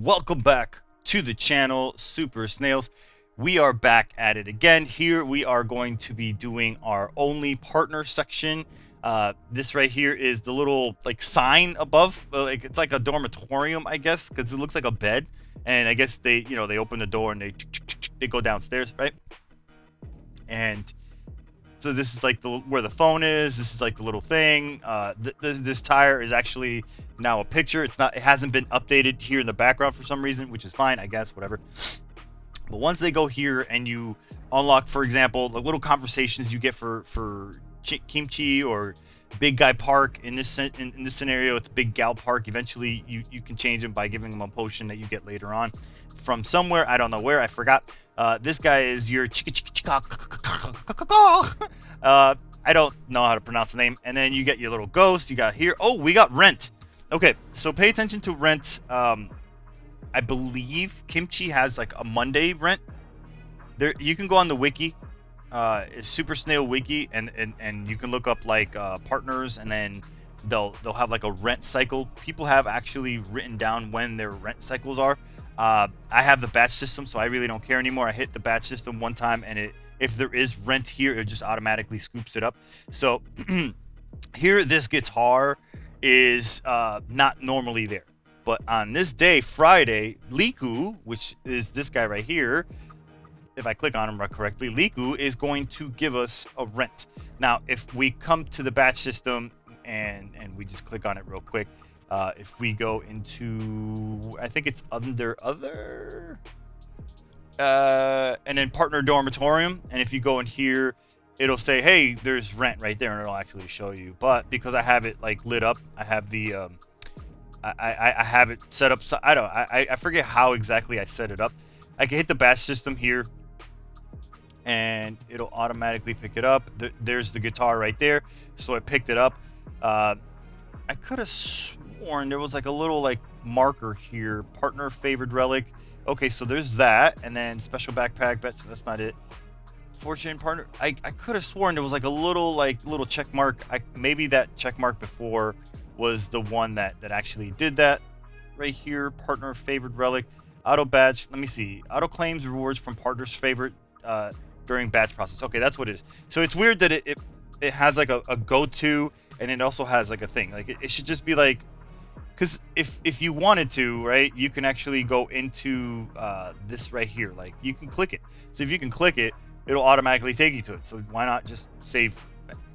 welcome back to the channel, Super Snails. We are back at it again. Here we are going to be doing our only partner section. This right here is the little like sign above, like it's like a dormitorium, I guess, because it looks like a bed. And I guess they open the door and they go downstairs, right? And so this is like where the phone is. This is like the little thing. This tire is actually now a picture. It hasn't been updated here in the background for some reason, which is fine, I guess, whatever. But once they go here and you unlock, for example, the little conversations you get for Kimchi or Big Guy Park. In this scenario, it's Big Gal Park. Eventually, you can change them by giving them a potion that you get later on from somewhere. I don't know where. I forgot. This guy is your I don't know how to pronounce the name. And then you get your little ghost. You got here. Oh, we got rent. Okay, so pay attention to rent. I believe Kimchi has like a Monday rent. There, you can go on the wiki, it's Super Snail wiki, and you can look up like partners, and then they'll have like a rent cycle. People have actually written down when their rent cycles are. I have the batch system, so I really don't care anymore. I hit the batch system one time, and if there is rent here, it just automatically scoops it up. So here, this guitar is not normally there. But on this day, Friday, Liku, which is this guy right here, if I click on him right correctly, Liku is going to give us a rent. Now, if we come to the batch system and we just click on it real quick, if we go into, I think it's under other, and then partner dormitorium, and if you go in here, it'll say, hey, there's rent right there, and it'll actually show you. But because I have it like lit up, I have the I have it set up. So I forget how exactly I set it up. I can hit the batch system here, and it'll automatically pick it up. There's the guitar right there, so I picked it up. I could have sworn there was like a little like marker here, partner favored relic. Okay, so there's that, and then special backpack. Bet that's not it. Fortune partner. I could have sworn there was like a little check mark. Maybe that check mark before was the one that actually did that. Right here, partner favored relic, auto badge. Let me see. Auto claims rewards from partner's favorite during batch process. Okay, that's what it is. So it's weird that it has like a go-to, and it also has like a thing. Like it should just be like, because if you wanted to, right, you can actually go into this right here. Like you can click it. So if you can click it, it'll automatically take you to it. So why not just save?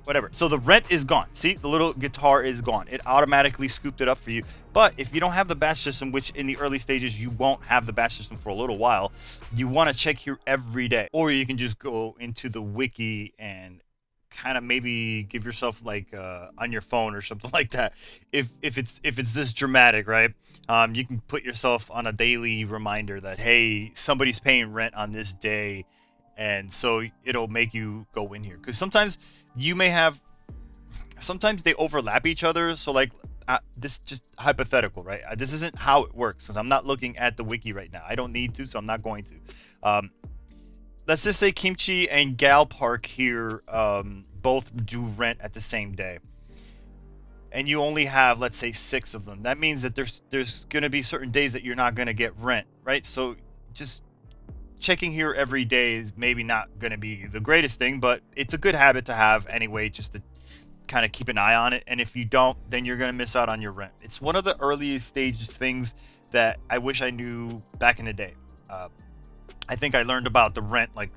Whatever. So the rent is gone. See, the little guitar is gone. It automatically scooped it up for you. But if you don't have the batch system, which in the early stages you won't have the batch system for a little while, you want to check here every day. Or you can just go into the wiki and kind of maybe give yourself like on your phone or something like that. If it's this dramatic, right? You can put yourself on a daily reminder that, hey, somebody's paying rent on this day. And so it'll make you go in here, because sometimes they overlap each other. So like this just hypothetical, right? This isn't how it works, because I'm not looking at the wiki right now. I don't need to, so I'm not going to. Let's just say Kimchi and Gal Park here both do rent at the same day, and you only have, let's say, 6 of them. That means that there's going to be certain days that you're not going to get rent, right? So just checking here every day is maybe not going to be the greatest thing, but it's a good habit to have anyway, just to kind of keep an eye on it. And if you don't, then you're going to miss out on your rent. It's one of the earliest stages things that I wish I knew back in the day. I think I learned about the rent like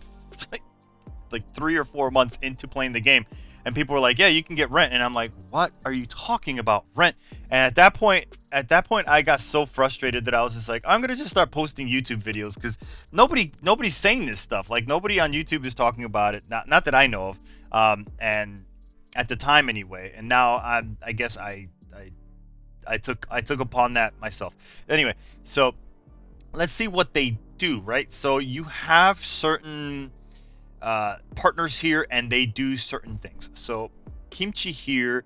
3 or 4 months into playing the game, and people were like, yeah, you can get rent. And I'm like, what are you talking about, rent? And at that point, I got so frustrated that I was just like, I'm going to just start posting YouTube videos, because nobody's saying this stuff. Like, nobody on YouTube is talking about it. Not that I know of. And at the time anyway. And now I guess I took upon that myself. Anyway, so let's see what they do, right? So you have certain partners here, and they do certain things. So Kimchi here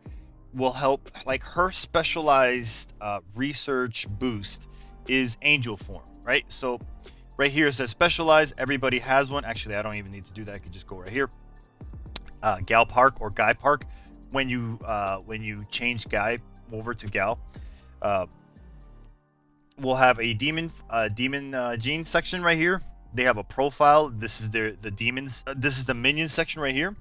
will help, like her specialized research boost is angel form, right? So right here it says specialized. Everybody has one. Actually, I don't even need to do that. I could just go right here. Gal Park or Guy Park. When you change Guy over to Gal, will have a demon gene section right here. They have a profile. This is the demons. This is the minions section right here.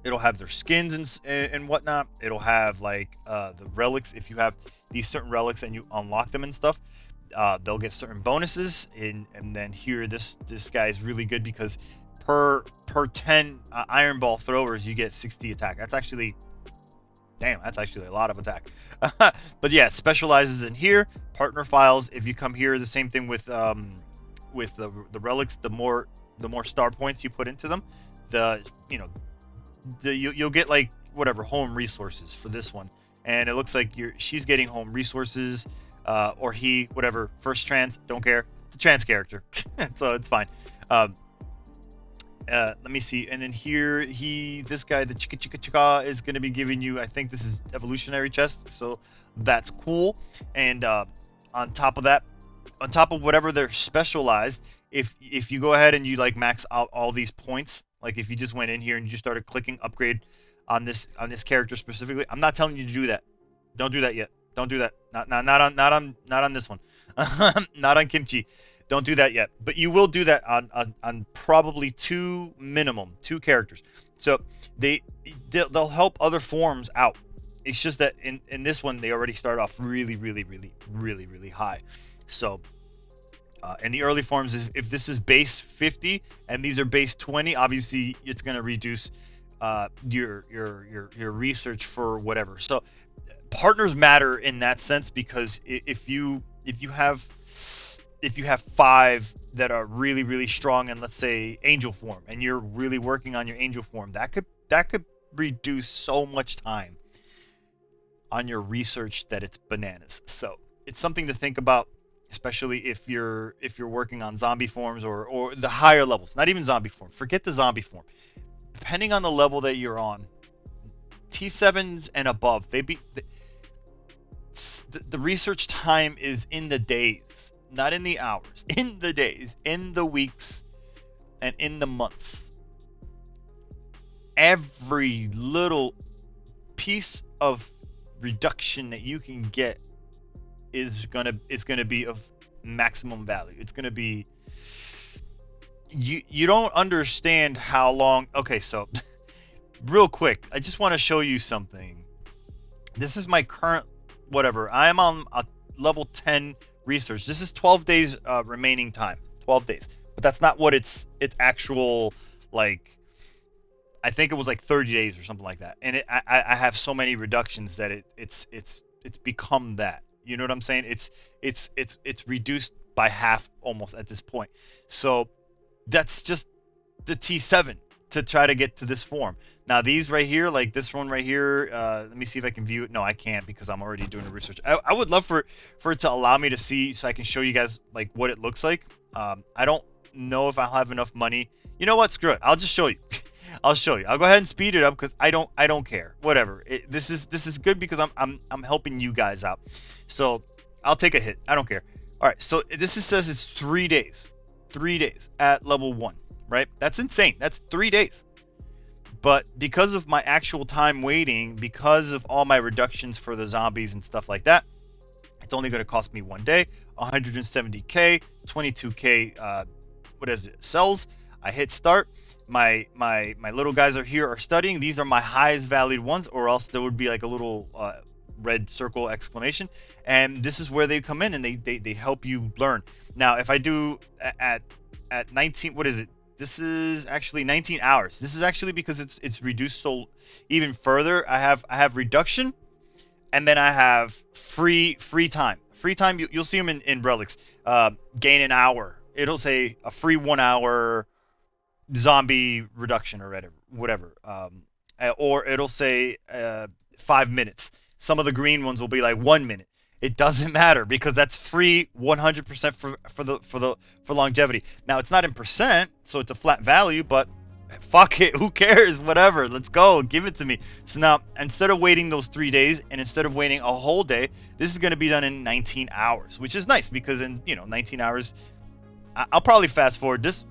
It'll have their skins and whatnot. It'll have like the relics. If you have these certain relics and you unlock them and stuff, they'll get certain bonuses. And then here, this guy is really good because per 10 Iron Ball throwers, you get 60 attack. That's actually, damn, that's actually a lot of attack. But yeah, it specializes in here. Partner files. If you come here, the same thing with the relics. The more star points you put into them, you'll get like whatever home resources for this one. And it looks like she's getting home resources, or he, whatever, first trans, don't care. It's a trans character, so it's fine. Let me see. And then here, this guy, the Chika Chika Chika, is going to be giving you, I think this is evolutionary chest, so that's cool. And on top of that, on top of whatever they're specialized, if you go ahead and you like max out all these points, like if you just went in here and you just started clicking upgrade on this character specifically, I'm not telling you to do that. Don't do that yet. Don't do that. Not on this one. Not on Kimchi. Don't do that yet. But you will do that on probably two characters. So they'll help other forms out. It's just that in this one they already start off really high. So in the early forms, if this is base 50 and these are base 20, obviously it's going to reduce your research for whatever. So partners matter in that sense, because if you have 5 that are really strong in, let's say, angel form, and you're really working on your angel form, that could reduce so much time on your research that it's bananas. So it's something to think about, especially if you're working on zombie forms or the higher levels. Not even zombie form. Forget the zombie form. Depending on the level that you're on, T7s and above, the research time is in the days, not in the hours. In the days, in the weeks, and in the months. Every little piece of reduction that you can get is gonna be of maximum value. It's gonna be, you don't understand how long. Okay, so real quick, I just want to show you something. This is my current whatever. I am on a level 10 research. This is 12 days remaining time. 12 days, but that's not what it's actual, like, I think it was like 30 days or something like that. And I have so many reductions that it's become that. You know what I'm saying? It's reduced by half almost at this point. So that's just the T7 to try to get to this form. Now these right here, like this one right here, let me see if I can view it. No, I can't, because I'm already doing the research. I would love for it to allow me to see, so I can show you guys like what it looks like. I don't know if I'll have enough money. You know what? Screw it. I'll just show you. I'll show you. I'll go ahead and speed it up, because I don't care. Whatever. This is good because I'm helping you guys out. So I'll take a hit. I don't care. All right. So says it's 3 days. 3 days at level 1. Right? That's insane. That's 3 days. But because of my actual time waiting, because of all my reductions for the zombies and stuff like that, it's only going to cost me 1 day, 170k, 22k. What is it? Cells. I hit start. My little guys are studying. These are my highest valued ones, or else there would be like a little red circle exclamation. And this is where they come in and they help you learn. Now, if I do at 19, what is it? This is actually 19 hours. This is actually because it's reduced so even further. I have reduction, and then I have free time. Free time, you'll see them in relics. Gain an hour. It'll say a free 1 hour zombie reduction or whatever. Or it'll say 5 minutes. Some of the green ones will be like 1 minute. It doesn't matter, because that's free 100% for longevity. Now it's not in percent, so it's a flat value, but fuck it, who cares? Whatever, let's go, give it to me. So now, instead of waiting those 3 days, and instead of waiting a whole day, this is going to be done in 19 hours, which is nice, because in 19 hours, I'll probably fast forward this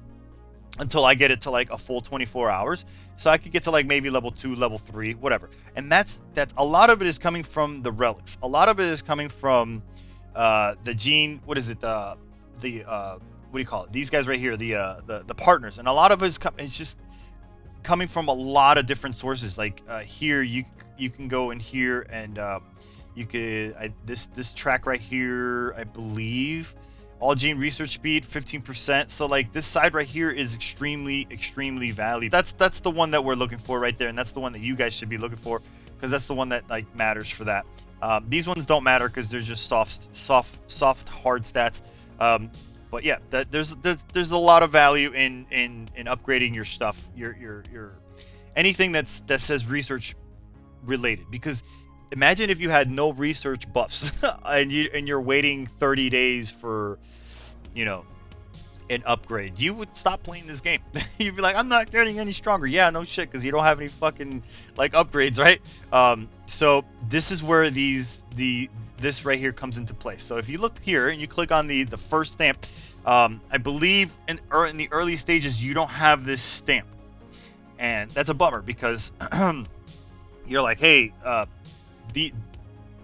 until I get it to like a full 24 hours. So I could get to like maybe level 2, level 3, whatever. And that's a lot of it is coming from the relics. A lot of it is coming from The gene, what is it? The what do you call it? These guys right here, the partners, and a lot of it's just coming from a lot of different sources. Like here, you can go in here and you could this track right here, I believe, all gene research speed 15%. So like this side right here is extremely valuable. That's the one that we're looking for right there, and that's the one that you guys should be looking for, because that's the one that like matters for that. These ones don't matter because they're just soft hard stats. But yeah, there's a lot of value in upgrading your stuff, your anything that says research related. Because imagine if you had no research buffs and you're waiting 30 days for, you know, an upgrade. You would stop playing this game. You'd be like, I'm not getting any stronger. Yeah, no shit, because you don't have any fucking like upgrades, right? So this is where this right here comes into play. So if you look here and you click on the first stamp, I believe in the early stages you don't have this stamp, and that's a bummer, because you're like, hey,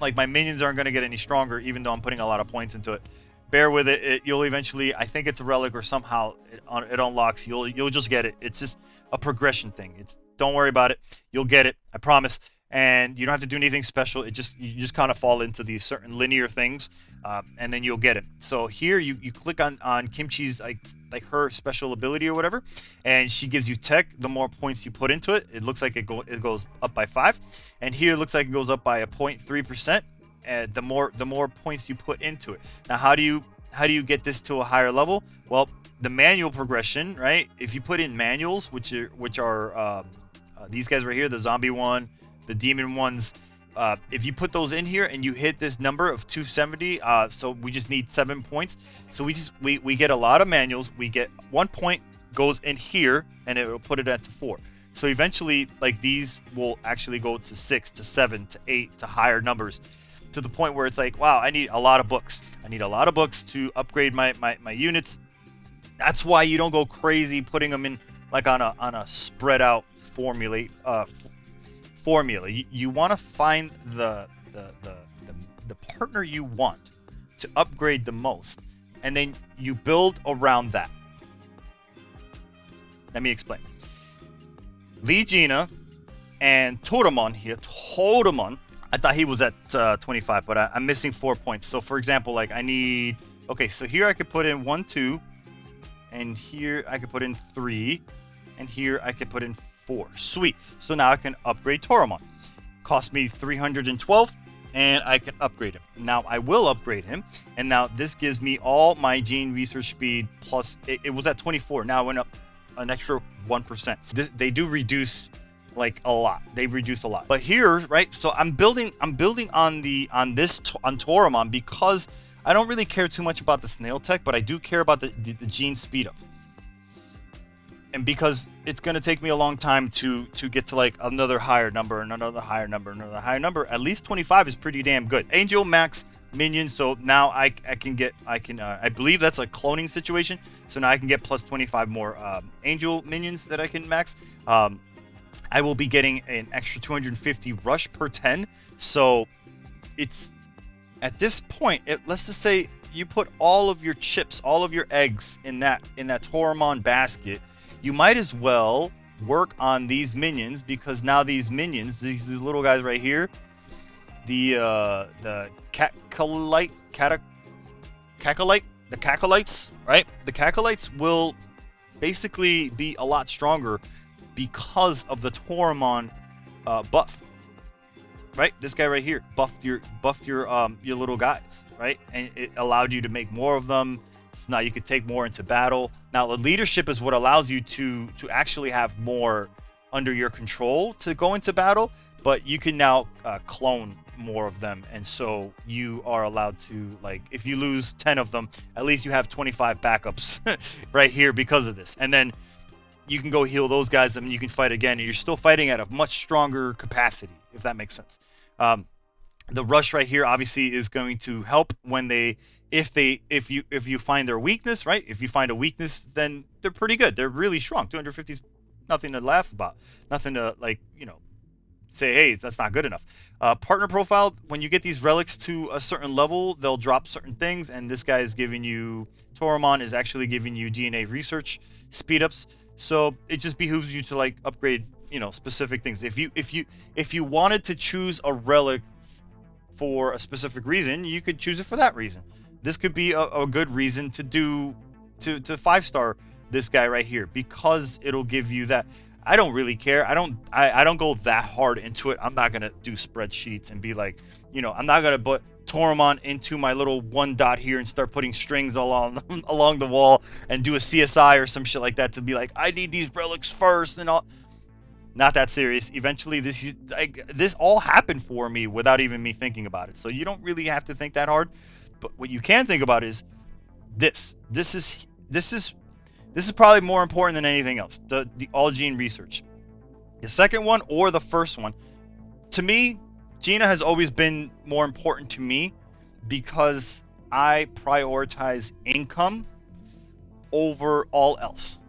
like my minions aren't going to get any stronger even though I'm putting a lot of points into it. Bear with it. You'll eventually, I think it's a relic or somehow it unlocks. You'll just get it. It's just a progression thing. Don't worry about it. You'll get it. I promise. And you don't have to do anything special. You just kind of fall into these certain linear things, and then you'll get it. So here you click on Kimchi's like her special ability or whatever, and she gives you tech. The more points you put into it, it looks like it goes up by 5, and here it looks like it goes up by a 0.3%. The more points you put into it. Now, how do you get this to a higher level? Well, the manual progression, right? If you put in manuals, which are these guys right here, the zombie one, the demon ones, if you put those in here and you hit this number of 270, so we just need 7 points. So we get a lot of manuals. We get 1 point goes in here, and it will put it at 4. So eventually, like, these will actually go to 6 to 7 to 8 to higher numbers, to the point where it's like, wow, I need a lot of books. I need a lot of books to upgrade my units. That's why you don't go crazy putting them in like on a spread out formula. You want to find the partner you want to upgrade the most, and then you build around that. Let me explain. Legina and Taoraemon here. Taoraemon, I thought he was at 25, but I'm missing 4 points. So for example, like I need, okay, so here I could put in 1, 2, and here I could put in 3, and here I could put in 4. Sweet. So now I can upgrade Taoraemon. Cost me 312, and I can upgrade him. Now I will upgrade him, and now this gives me all my gene research speed plus. It was at 24. Now it went up an extra 1%. They do reduce like a lot. They reduce a lot. But here, right? So I'm building on Taoraemon, because I don't really care too much about the snail tech, but I do care about the gene speed up. And because it's going to take me a long time to get to like another higher number and another higher number, at least 25 is pretty damn good. Angel max minions, so now I believe that's a cloning situation. So now I can get plus 25 more angel minions that I can max. I will be getting an extra 250 rush per 10. So it's at this point, let's just say you put all of your chips, all of your eggs in that Taoraemon basket. You might as well work on these minions, because now these minions, these little guys right here, the Cacolites, right? The Cacolites will basically be a lot stronger because of the Taoraemon buff, right? This guy right here buffed your little guys, right? And it allowed you to make more of them. So now you could take more into battle. Now the leadership is what allows you to actually have more under your control to go into battle, but you can now clone more of them, and so you are allowed to, like, if you lose 10 of them, at least you have 25 backups right here because of this. And then you can go heal those guys, and you can fight again, and you're still fighting at a much stronger capacity, if that makes sense. The rush right here obviously is going to help when if you find their weakness, right? If you find a weakness, then they're pretty good. They're really strong. 250 is nothing to laugh about. Nothing to, like, say, hey, that's not good enough. Partner profile, when you get these relics to a certain level, they'll drop certain things, and this guy is giving you, Taoraemon is actually giving you DNA research speed ups. So it just behooves you to like upgrade, specific things. If you wanted to choose a relic for a specific reason, you could choose it for that reason. This could be a good reason to do to 5-star this guy right here, because it'll give you that. I don't really care. I don't go that hard into it. I'm not gonna do spreadsheets and be like, I'm not gonna put Taoraemon into my little one dot here and start putting strings along along the wall and do a CSI or some shit like that to be like, I need these relics first and all. Not that serious. Eventually, this all happened for me without even me thinking about it. So you don't really have to think that hard. But what you can think about is this. This is probably more important than anything else. The all gene research. The second one or the first one, to me, Gina has always been more important to me because I prioritize income over all else,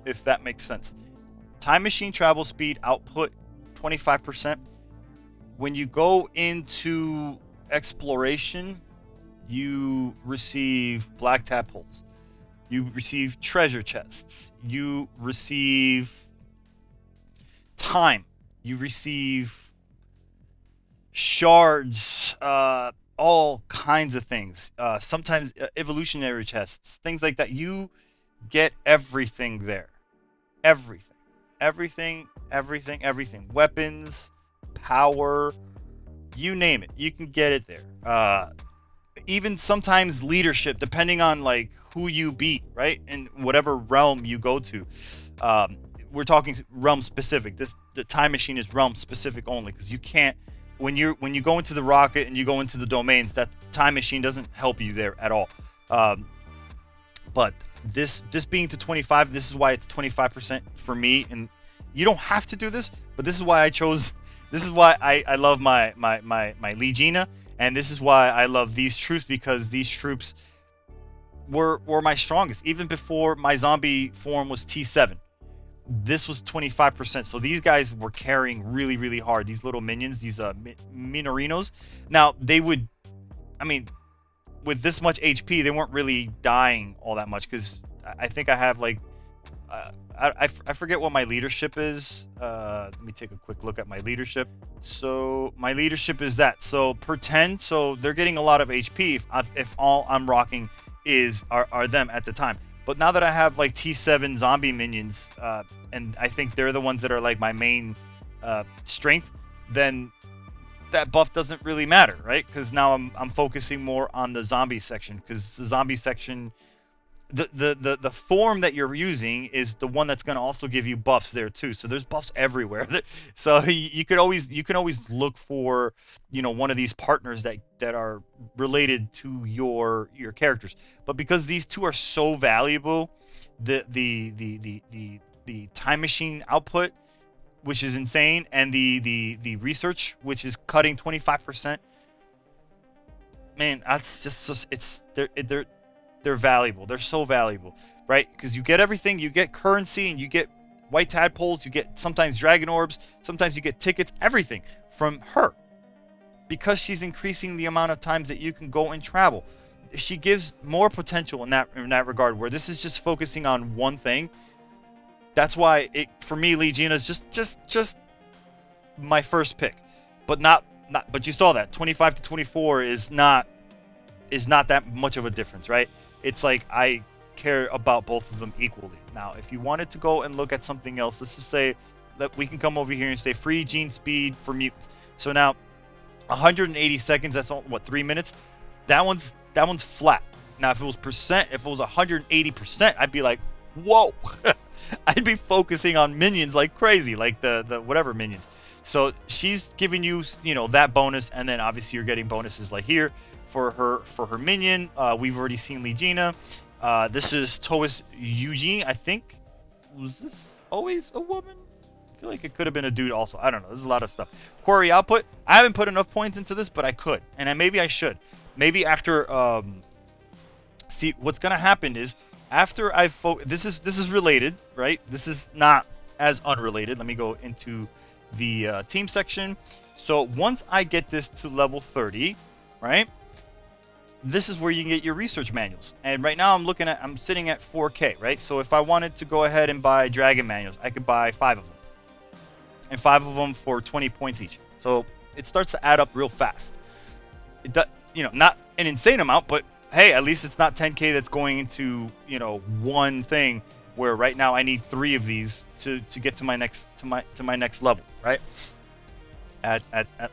if that makes sense. Time machine travel speed output 25%. When you go into exploration, you receive black tadpoles. You receive treasure chests. You receive time. You receive shards, all kinds of things. Sometimes evolutionary chests, things like that. You get everything there. Everything. Weapons, power, you name it. You can get it there. Even sometimes leadership, depending on like who you beat, right? In whatever realm you go to. We're talking realm specific. The time machine is realm specific only, because you can't, when you go into the rocket and you go into the domains, that time machine doesn't help you there at all. But this being to 25, this is why it's 25% for me. And you don't have to do this, but this is why I chose. This is why I love my Legina, and this is why I love these troops, because these troops were my strongest even before my zombie form was T7. This was 25%, so these guys were carrying really hard. These little minions, these Minorinos. Now they would, I mean, with this much HP, they weren't really dying all that much, because I think I have like, I forget what my leadership is. Let me take a quick look at my leadership. So my leadership is that. So per 10, so they're getting a lot of HP if all I'm rocking are them at the time. But now that I have like T7 zombie minions, and I think they're the ones that are like my main strength, then that buff doesn't really matter, right? Because now I'm focusing more on the zombie section, because the zombie section, the form that you're using is the one that's going to also give you buffs there too. So there's buffs everywhere. So you can always look for, one of these partners that are related to your characters. But because these two are so valuable, the time machine output, which is insane, and the research, which is cutting 25%. Man, that's just they're valuable. They're so valuable, right? Because you get everything. You get currency, and you get white tadpoles. You get sometimes dragon orbs. Sometimes you get tickets. Everything from her, because she's increasing the amount of times that you can go and travel. She gives more potential in that regard. Where this is just focusing on one thing. That's why for me, Legina is just my first pick, but not. But you saw that 25 to 24 is not that much of a difference, right? It's like I care about both of them equally. Now, if you wanted to go and look at something else, let's just say that we can come over here and say free gene speed for mutants. So now 180 seconds, that's all, what, 3 minutes? That one's flat. Now, if it was 180%, I'd be like, whoa. I'd be focusing on minions like crazy, like the whatever minions. So she's giving you, that bonus, and then obviously you're getting bonuses like here for her minion. We've already seen Legina. This is Toas Yuji, I think. Was this always a woman? I feel like it could have been a dude also. I don't know. There's a lot of stuff. Quarry output. I haven't put enough points into this, but I could, and maybe I should. Maybe after. See, what's gonna happen is after this is related, right? This is not as unrelated. Let me go into the team section. So once I get this to level 30, right? This is where you can get your research manuals. And right now I'm sitting at 4K, right? So if I wanted to go ahead and buy dragon manuals, I could buy 5 of them. And 5 of them for 20 points each. So it starts to add up real fast. It does, not an insane amount, but hey, at least it's not 10K that's going into, one thing, where right now I need 3 of these to get to my next level, right? At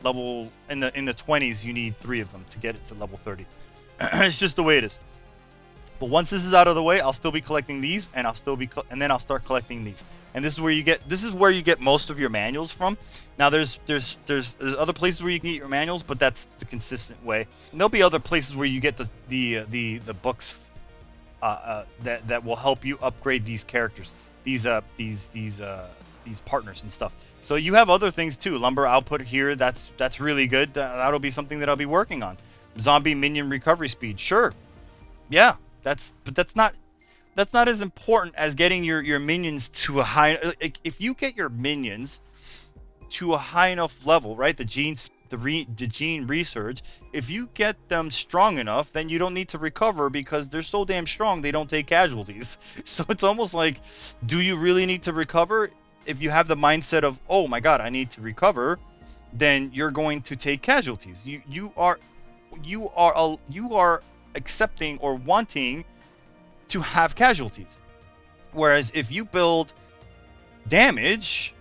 level in the 20s, you need 3 of them to get it to level 30. It's just the way it is. But once this is out of the way, I'll still be collecting these, and then I'll start collecting these. And this is where you get most of your manuals from. Now there's other places where you can get your manuals, but that's the consistent way. And there'll be other places where you get the books that will help you upgrade these characters, these partners and stuff. So you have other things too. Lumber output here, that's really good. That'll be something that I'll be working on. Zombie minion recovery speed, sure, yeah. But that's not as important as getting your minions to a high. If you get your minions to a high enough level, right? The gene research. If you get them strong enough, then you don't need to recover because they're so damn strong they don't take casualties. So it's almost like, do you really need to recover? If you have the mindset of, oh my god, I need to recover, then you're going to take casualties. You are accepting or wanting to have casualties. Whereas if you build damage,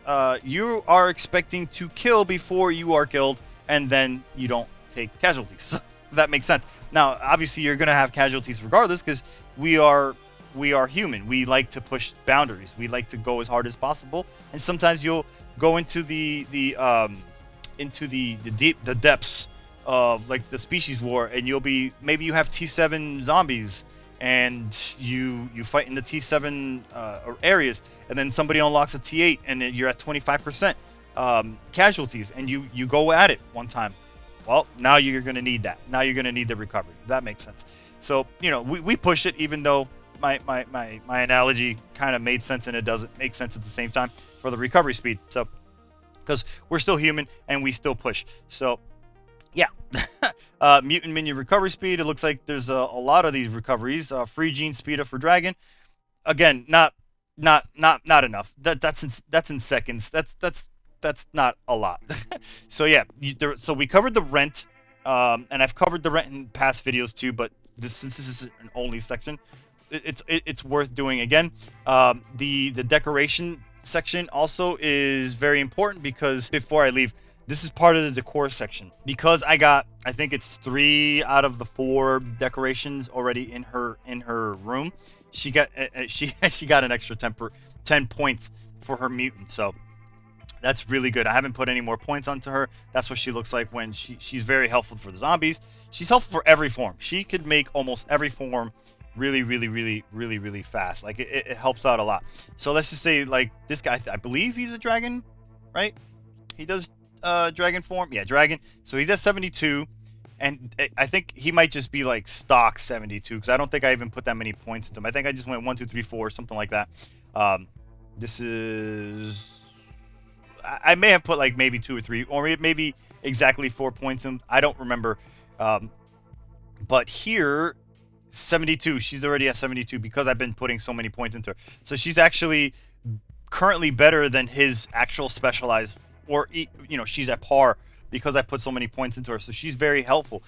you are expecting to kill before you are killed, and then you don't take casualties. If that makes sense. Now, obviously, you're going to have casualties regardless, because we are human. We like to push boundaries. We like to go as hard as possible, and sometimes you'll go into the depths of like the species war, and maybe you have T7 zombies, and you fight in the T7 areas, and then somebody unlocks a T8, and then you're at 25% casualties, and you go at it one time. Well, now you're going to need that. Now you're going to need the recovery. That makes sense. So we push it, even though my analogy kind of made sense, and it doesn't make sense at the same time for the recovery speed. So because we're still human and we still push. So yeah. Mutant minion recovery speed. It looks like there's a lot of these recoveries. Free gene speed up for dragon. Again, not enough. That's in seconds. That's not a lot. So yeah. So we covered the rent, and I've covered the rent in past videos too. But since this is an only section, it's worth doing again. The decoration section also is very important, because before I leave, this is part of the decor section, because I think it's 3 out of the 4 decorations already in her room. She got an extra 10 points for her mutant, so that's really good. I haven't put any more points onto her. That's what she looks like when she's very helpful for the zombies. She's helpful for every form. She could make almost every form really fast. Like it helps out a lot. So let's just say, like, this guy, I believe he's a dragon, right? He does dragon form. Yeah, dragon. So he's at 72, and I think he might just be like stock 72, because I don't think I even put that many points into him. I think I just went 1, 2, 3, 4, something like that. This is, I may have put like maybe 2 or 3, or maybe exactly 4 points in. I don't remember. But here, 72. She's already at 72 because I've been putting so many points into her. So she's actually currently better than his actual specialized, or she's at par because I put so many points into her. So she's very helpful.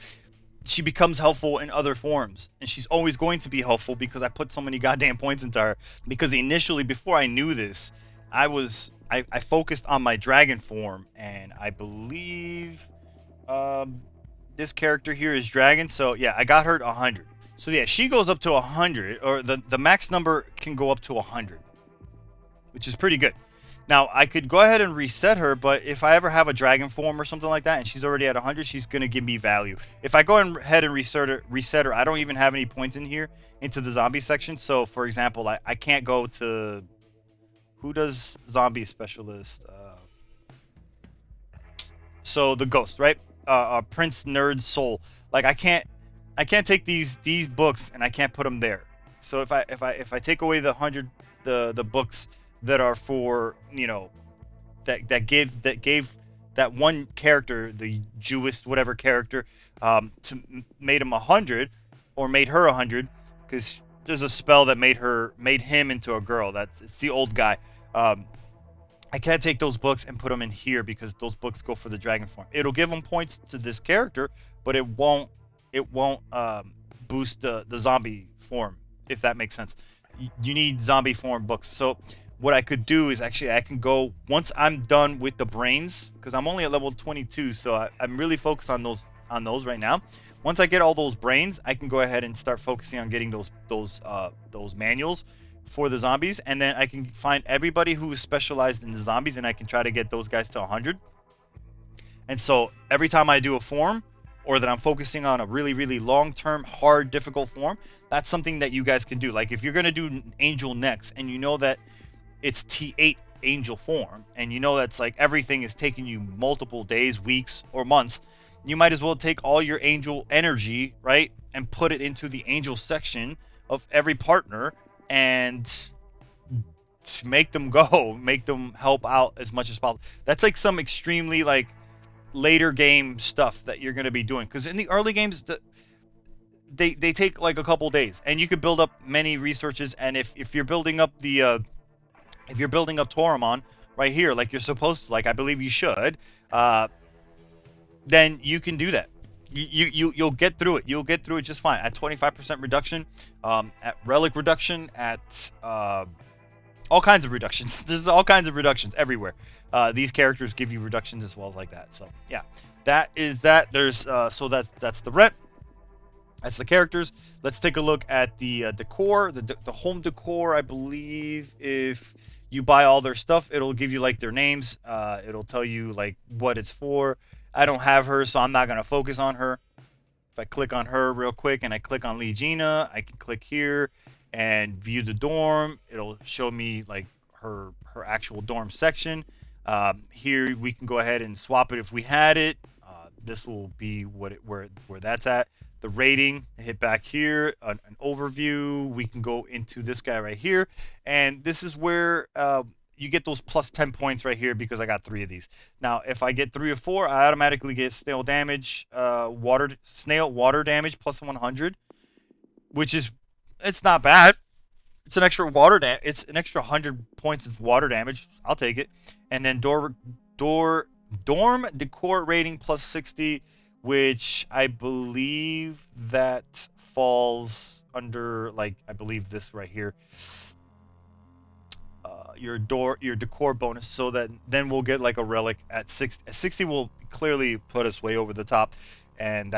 She becomes helpful in other forms, and she's always going to be helpful because I put so many goddamn points into her. Because initially, before I knew this, I focused on my dragon form, and I believe this character here is dragon. So yeah, I got her to 100. So yeah, she goes up to 100, or the max number can go up to 100, which is pretty good. Now, I could go ahead and reset her, but if I ever have a dragon form or something like that, and she's already at 100, she's going to give me value. If I go ahead and reset her, I don't even have any points in here into the zombie section. So, for example, I can't go to... Who does zombie specialist? So, the ghost, right? Prince Nerd Soul. Like, I can't take these books and I can't put them there. So, if I take away the 100, the books that are for gave that one character, the Jewish whatever character, made him 100, or made her 100, because there's a spell that made him into a girl. It's the old guy. I can't take those books and put them in here because those books go for the dragon form. It'll give them points to this character, but it won't boost the zombie form, if that makes sense. You need zombie form books. So what I could do is actually I can go, once I'm done with the brains, because I'm only at level 22, so I'm really focused on those right now. Once I get all those brains, I can go ahead and start focusing on getting those manuals for the zombies, and then I can find everybody who is specialized in the zombies, and I can try to get those guys to 100. And so every time I do a form, or that I'm focusing on a really, really long-term, hard, difficult form, that's something that you guys can do. Like if you're going to do Angel next, and you know that it's T8 Angel form, and you know that's like everything is taking you multiple days, weeks, or months, you might as well take all your Angel energy, right, and put it into the Angel section of every partner, and to make them go, make them help out as much as possible. That's like some extremely like later game stuff that you're going to be doing, because in the early games they take like a couple days, and you could build up many researches. And if you're building up the if you're building up Taoraemon right here, like you're supposed to, like I believe you should, then you can do that. You'll get through it. You'll get through it just fine at 25% reduction, at relic reduction, at all kinds of reductions. There's all kinds of reductions everywhere. These characters give you reductions as well as like that. So yeah, that is that. There's so that's the rent. That's the characters. Let's take a look at the decor, the home decor. I believe if you buy all their stuff, it'll give you like their names. It'll tell you like what it's for. I don't have her, so I'm not gonna focus on her. If I click on her real quick and I click on Legina, I can click here and view the dorm. It'll show me like her actual dorm section. Here we can go ahead and swap it if we had it. This will be where that's at. The rating, hit back here, an overview. We can go into this guy right here, and this is where you get those plus 10 points right here, because I got 3 of these. Now, if I get 3 or 4, I automatically get snail damage, snail water damage plus 100, which is, it's not bad. It's an extra it's an extra 100 points of water damage. I'll take it. And then dorm decor rating plus 60, which I believe that falls under, like, I believe this right here. Your decor bonus, so that then we'll get like a relic at 60. 60 will clearly put us way over the top, and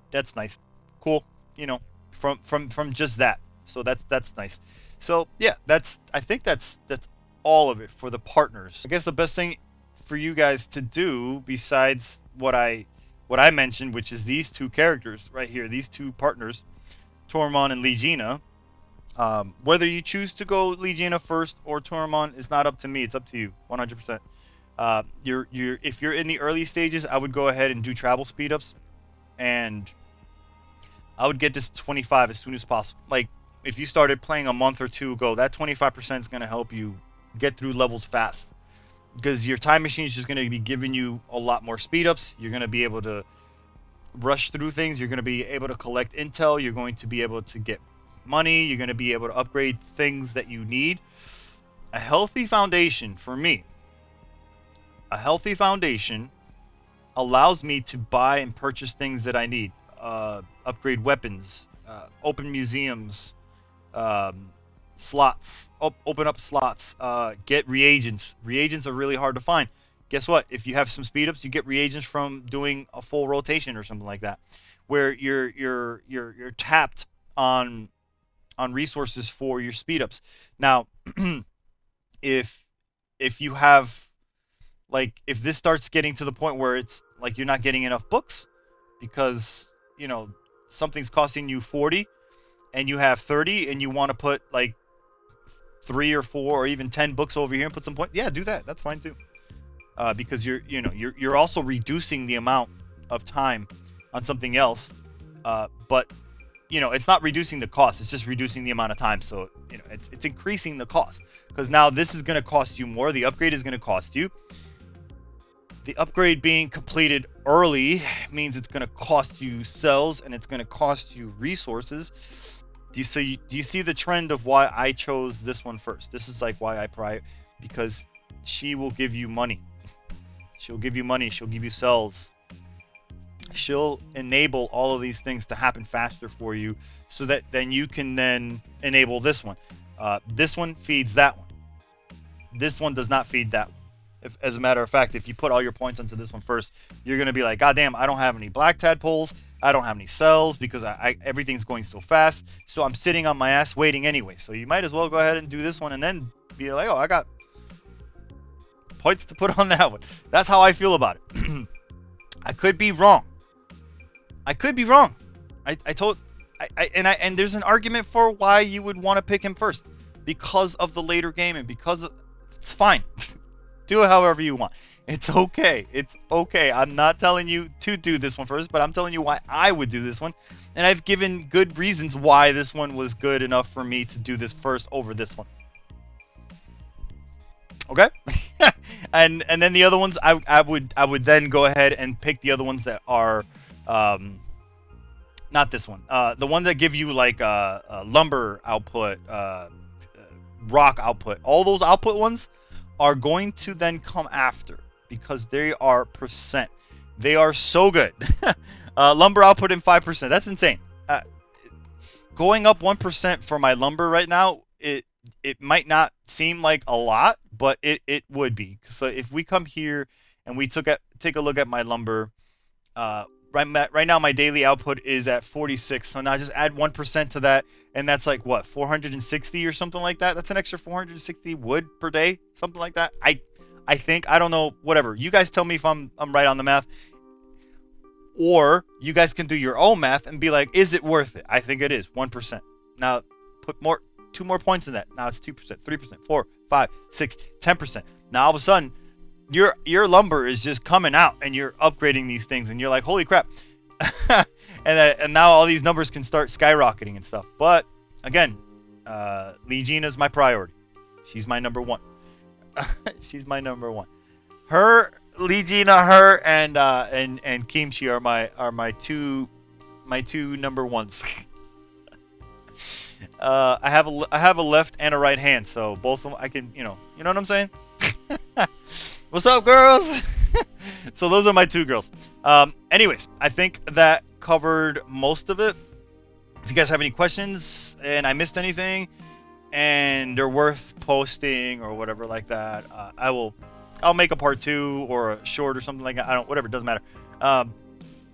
that's nice, cool, you know, from just that. So that's nice. So yeah, I think that's all of it for the partners. I guess the best thing for you guys to do, besides what I mentioned, which is these 2 characters right here, these 2 partners, Taoraemon and Legina. Whether you choose to go Legina first or Taoraemon is not up to me. It's up to you, 100%. If you're in the early stages, I would go ahead and do travel speed ups, and I would get this 25 as soon as possible. Like if you started playing a month or 2 ago, that 25% is going to help you get through levels fast, because your time machine is just going to be giving you a lot more speed ups. You're going to be able to rush through things. You're going to be able to collect intel. You're going to be able to get money. You're going to be able to upgrade things that you need. A healthy foundation, for me, a healthy foundation allows me to buy and purchase things that I need. Upgrade weapons, open museums, slots, open up slots, get reagents. Reagents are really hard to find. Guess what? If you have some speed ups, you get reagents from doing a full rotation or something like that, where you're tapped on resources for your speed ups. Now, if you have, like, if this starts getting to the point where it's like you're not getting enough books because, you know, something's costing you 40 and you have 30 and you want to put like 3 or 4 or even 10 books over here and put some point, yeah, do that. That's fine too. Because you're also reducing the amount of time on something else. But you know, it's not reducing the cost. It's just reducing the amount of time. So, you know, it's increasing the cost because now this is going to cost you more. The upgrade is going to cost you. The upgrade being completed early means it's going to cost you cells and it's going to cost you resources. Do you see the trend of why I chose this one first? This is like why I because she will give you money. She'll give you money. She'll give you cells. She'll enable all of these things to happen faster for you so that then you can then enable this one. This one feeds that one. This one does not feed that one. As a matter of fact, if you put all your points into this one first, you're going to be like, God damn, I don't have any black tadpoles. I don't have any cells because everything's going so fast. So I'm sitting on my ass waiting anyway. So you might as well go ahead and do this one and then be like, oh, I got points to put on that one. That's how I feel about it. I could be wrong. I could be wrong. And there's an argument for why you would want to pick him first because of the later game and because of, it's fine. Do it however you want. It's okay. It's okay. I'm not telling you to do this one first, but I'm telling you why I would do this one. And I've given good reasons why this one was good enough for me to do this first over this one. Okay? and then the other ones, I would then go ahead and pick the other ones that are not this one. The one that give you like lumber output, rock output. All those output ones are going to then come after because they are percent. They are so good. Lumber output in 5%. That's insane. Going up 1% for my lumber right now, it might not seem like a lot, but it would be. So if we come here and we take a look at my lumber, right now my daily output is at 46. So now just add 1% to that, and that's like what, 460 or something like that. That's an extra 460 wood per day, something like that. I think, I don't know, whatever. You guys tell me if I'm right on the math, or you guys can do your own math and be like, is it worth it? I think it is 1%. Now put two more points in that. Now it's 2%, 3%, 4, 5, 6, 10%. Now all of a sudden, your lumber is just coming out and you're upgrading these things and you're like, holy crap. and now all these numbers can start skyrocketing and stuff. But again, Legina's my priority. She's my number one. She's my number one. Legina, her and Kimchi are my two number ones. I have a left and a right hand, so both of them I can, you know what I'm saying? What's up, girls? So those are my two girls. Anyways, I think that covered most of it. If you guys have any questions and I missed anything and they're worth posting or whatever like that, I'll make a part 2 or a short or something like that. Whatever, it doesn't matter.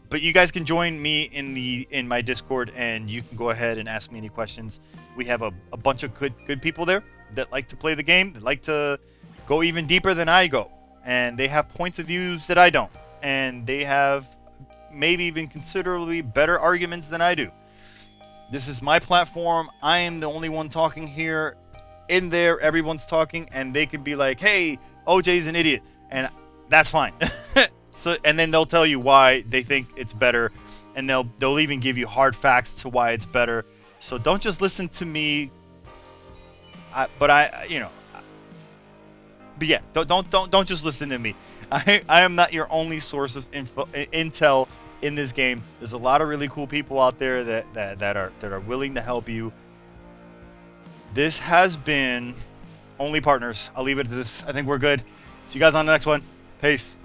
But you guys can join me in my Discord and you can go ahead and ask me any questions. We have a bunch of good people there that like to play the game, that like to go even deeper than I go. And they have points of views that I don't. And they have maybe even considerably better arguments than I do. This is my platform. I am the only one talking here. In there, everyone's talking, and they can be like, hey, OJ's an idiot. And that's fine. And then they'll tell you why they think it's better. And they'll even give you hard facts to why it's better. So don't just listen to me. But yeah, don't just listen to me. I am not your only source of intel in this game. There's a lot of really cool people out there that are willing to help you. This has been Only Partners. I'll leave it at this. I think we're good. See you guys on the next one. Peace.